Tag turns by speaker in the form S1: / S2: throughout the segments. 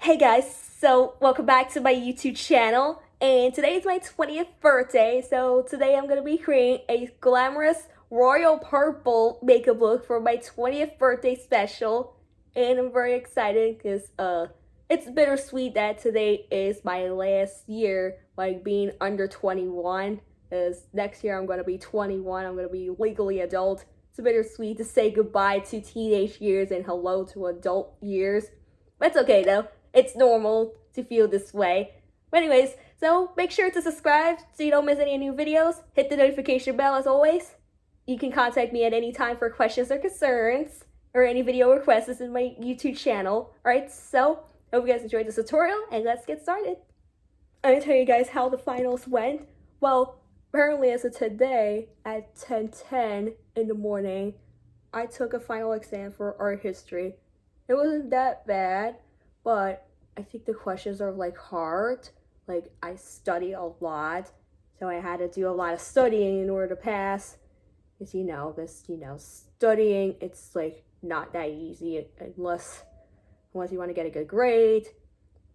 S1: Hey guys, so welcome back to my YouTube channel, and today is my 20th birthday, so today I'm going to be creating a glamorous royal purple makeup look for my 20th birthday special, and I'm very excited because it's bittersweet that today is my last year, like being under 21, because next year I'm going to be 21, I'm going to be legally adult. It's bittersweet to say goodbye to teenage years and hello to adult years, but it's okay though. It's normal to feel this way. But anyways, so make sure to subscribe so you don't miss any new videos. Hit the notification bell as always. You can contact me at any time for questions or concerns or any video requests in my YouTube channel. Alright, so hope you guys enjoyed this tutorial and let's get started. I'm gonna tell you guys how the finals went. Well, apparently as of today at 10:10 in the morning, I took a final exam for art history. It wasn't that bad, but I think the questions are like hard. Like I study a lot, so I had to do a lot of studying in order to pass. Studying it's like not that easy unless you want to get a good grade.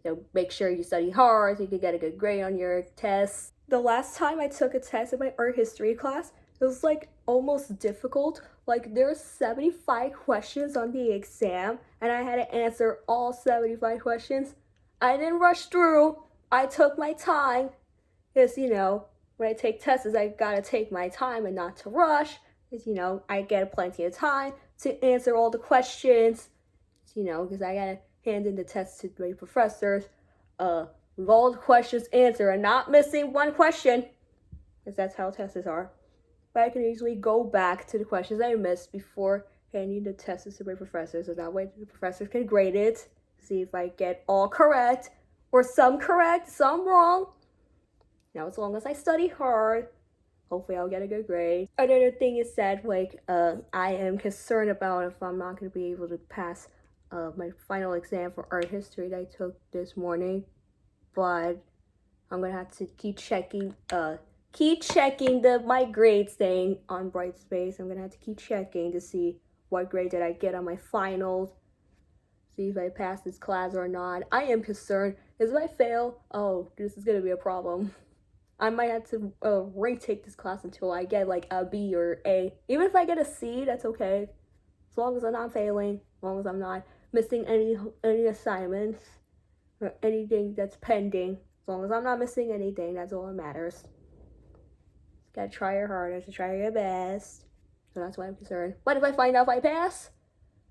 S1: So make sure you study hard so you can get a good grade on your tests. The last time I took a test in my art history class, it was like almost difficult. Like there's 75 questions on the exam and I had to answer all 75 questions. I didn't rush through. I took my time. Because, when I take tests, I gotta take my time and not to rush. Because, I get plenty of time to answer all the questions. Because I gotta hand in the test to my professors. With all the questions answered and not missing one question. Because that's how tests are. But I can easily go back to the questions I missed before handing the tests to my professors, so that way the professors can grade it, see if I get all correct, or some correct, some wrong. Now, as long as I study hard, hopefully I'll get a good grade. Another thing is that, I am concerned about if I'm not going to be able to pass my final exam for art history that I took this morning, but I'm going to have to keep checking my grades thing on Brightspace. I'm gonna have to keep checking to see what grade did I get on my finals, see if I pass this class or not. I am concerned because if I fail, oh, this is gonna be a problem. I might have to retake this class until I get like a B or A. Even if I get a C, that's okay, as long as I'm not failing, as long as I'm not missing any assignments or anything that's pending. As long as I'm not missing anything, that's all that matters. Gotta try your hardest to try your best. So that's why I'm concerned. But if I find out if I pass,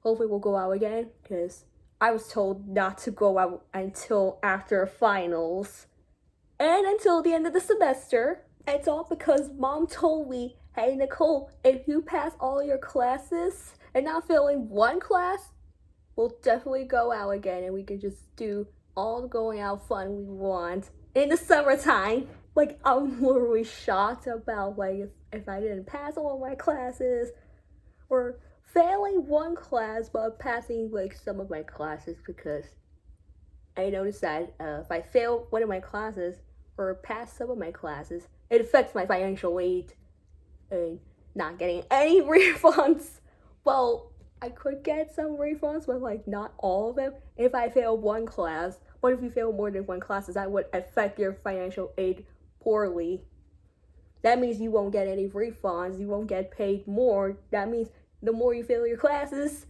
S1: hopefully we'll go out again. Because I was told not to go out until after finals. And until the end of the semester. It's all because mom told me, hey Nicole, if you pass all your classes and not failing one class, we'll definitely go out again. And we can just do all the going out fun we want in the summertime. Like, I'm literally shocked about, like, if I didn't pass all my classes, or failing one class, but passing, like, some of my classes, because I noticed that if I fail one of my classes, or pass some of my classes, it affects my financial aid, and not getting any refunds. Well, I could get some refunds, but, like, not all of them if I fail one class. But if you fail more than one class, that would affect your financial aid poorly. That means you won't get any refunds, you won't get paid more. That means the more you fail your classes,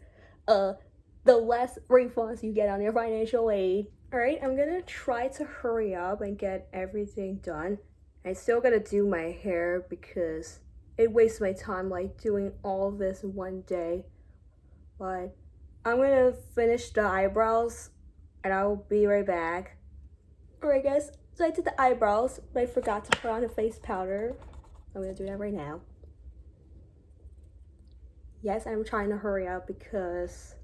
S1: the less refunds you get on your financial aid. Alright, I'm gonna try to hurry up and get everything done. I still gotta do my hair because it wastes my time, like, doing all of this in one day. But I'm gonna finish the eyebrows and I'll be right back. Alright guys, so I did the eyebrows, but I forgot to put on the face powder. I'm gonna do that right now. Yes, I'm trying to hurry up because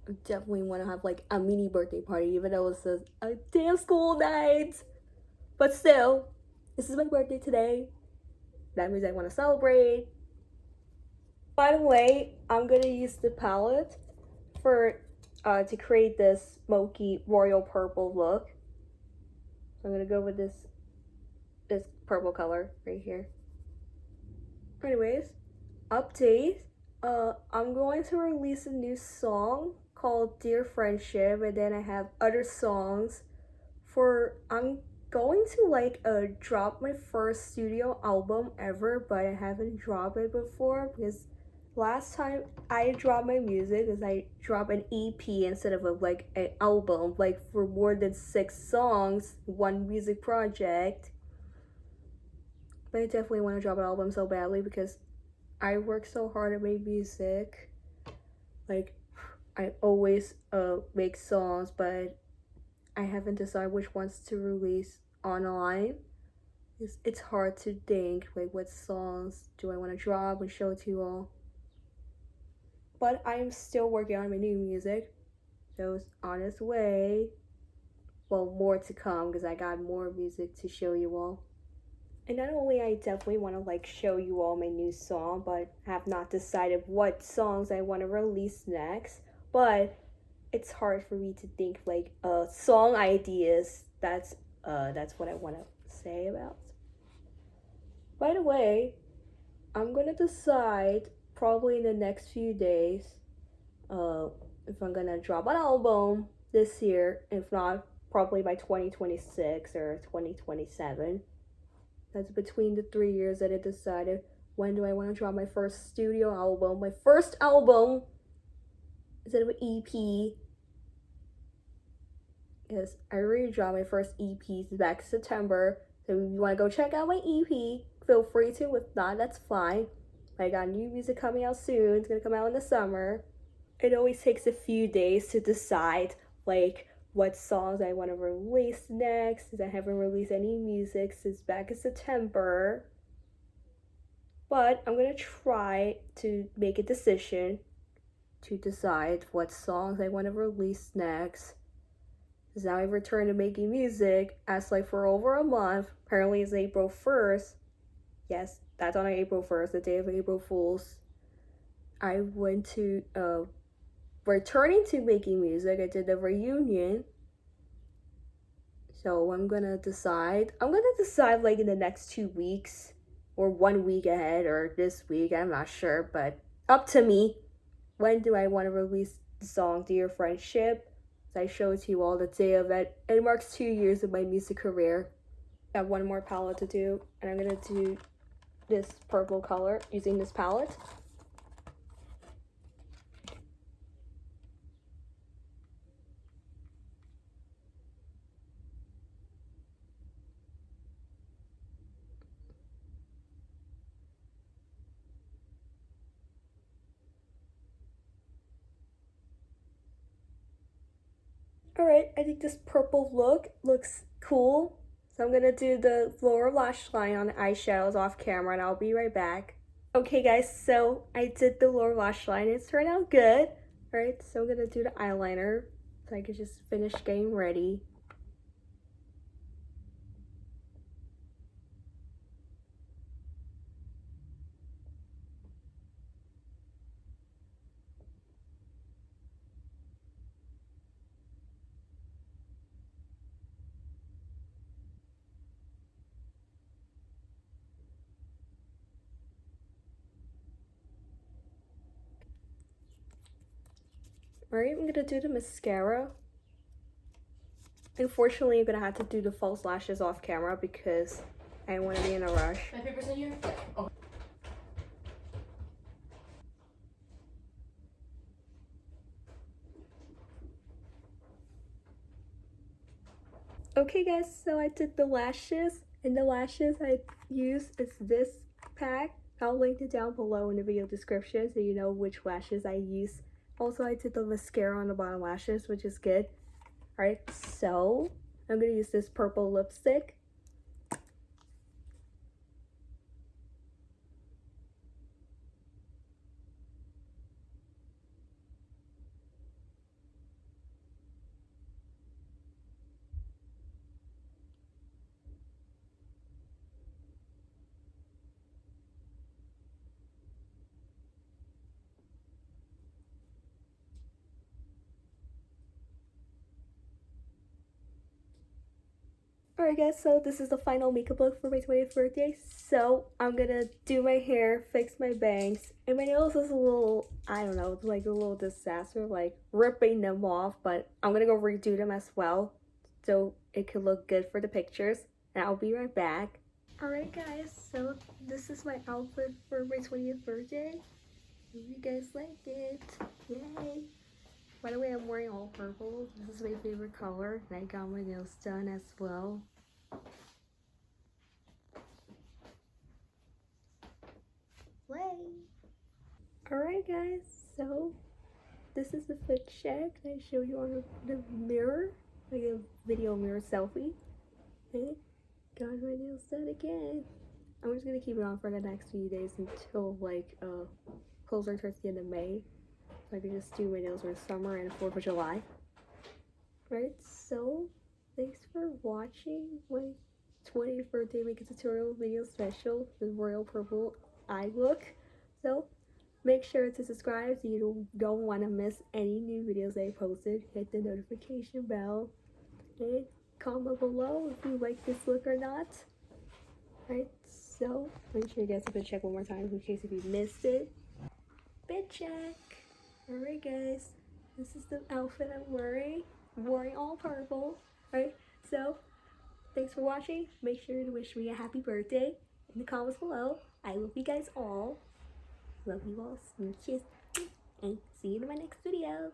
S1: I definitely want to have like a mini birthday party, even though it's a damn school night. But still, this is my birthday today. That means I want to celebrate. By the way, I'm gonna use the palette for to create this smoky royal purple look. So I'm gonna go with this purple color right here. Anyways, update. I'm going to release a new song called Dear Friendship, and then I have other songs for I'm going to like drop my first studio album ever, but I haven't dropped it before because last time I dropped my music is I dropped an EP instead of like an album, like for more than 6 songs, one music project. But I definitely want to drop an album so badly because I work so hard at my music. Like I always make songs, but I haven't decided which ones to release online. It's hard to think like what songs do I want to drop and show to you all. But I'm still working on my new music. So it's on its way. Well, more to come because I got more music to show you all. And not only I definitely want to like show you all my new song, but have not decided what songs I want to release next. But it's hard for me to think like song ideas. That's what I want to say about. By the way, I'm gonna decide probably in the next few days if I'm gonna drop an album this year. If not, probably by 2026 or 2027. That's between the 3 years that I decided when do I want to drop my first studio album. My first album instead of an EP. Because I already dropped my first EPs back in September. So if you want to go check out my EP, feel free to. If not, that's fine. I got new music coming out soon. It's gonna come out in the summer. It always takes a few days to decide like what songs I want to release next, since I haven't released any music since back in September. But I'm gonna try to make a decision to decide what songs I want to release next. Because now I've returned to making music as like for over a month. Apparently it's April 1st. Yes, that's on April 1st, the day of April Fools. I went to returning to making music. I did the reunion. So I'm gonna decide like in the next 2 weeks or 1 week ahead or this week, I'm not sure, but up to me. When do I want to release the song Dear Friendship? I show it to you all the day of it. It marks 2 years of my music career. I have one more palette to do, and I'm gonna do this purple color using this palette. Alright, I think this purple look looks cool. So I'm gonna do the lower lash line on the eyeshadows off camera and I'll be right back. Okay guys, so I did the lower lash line. It's turned out good. Alright, so I'm gonna do the eyeliner so I can just finish getting ready. Alright, I'm gonna do the mascara. Unfortunately, I'm gonna have to do the false lashes off camera because I don't want to be in a rush.
S2: My paper's in here? Oh.
S1: Okay guys, so I did the lashes, and the lashes I used is this pack. I'll link it down below in the video description so you know which lashes I use. Also, I did the mascara on the bottom lashes, which is good. Alright, so I'm gonna use this purple lipstick. Alright guys, so this is the final makeup look for my 20th birthday. So I'm gonna do my hair, fix my bangs, and my nails is a little, I don't know, it's like a little disaster, like ripping them off, but I'm gonna go redo them as well so it could look good for the pictures, and I'll be right back. Alright guys, so this is my outfit for my 20th birthday. Hope you guys like it. Yay! By the way, I'm wearing all purple. This is my favorite color, and I got my nails done as well. Play! Alright guys, so this is the fit check I showed you on the mirror, like a video mirror selfie. Okay, got my nails done again. I'm just gonna keep it on for the next few days until like closer towards the end of May. So I can just do my nails for summer and 4th of July. Right, so thanks for watching my 20th birthday makeup tutorial video special, the royal purple eye look. So make sure to subscribe so you don't want to miss any new videos I posted. Hit the notification bell and comment below if you like this look or not. Right, so make sure you guys have to check one more time in case if you missed it. Fit check. Alright guys, this is the outfit I'm wearing. I'm wearing all purple. Right, so thanks for watching. Make sure to wish me a happy birthday in the comments below. I love you guys all. Love you all. Smooches. And see you in my next video.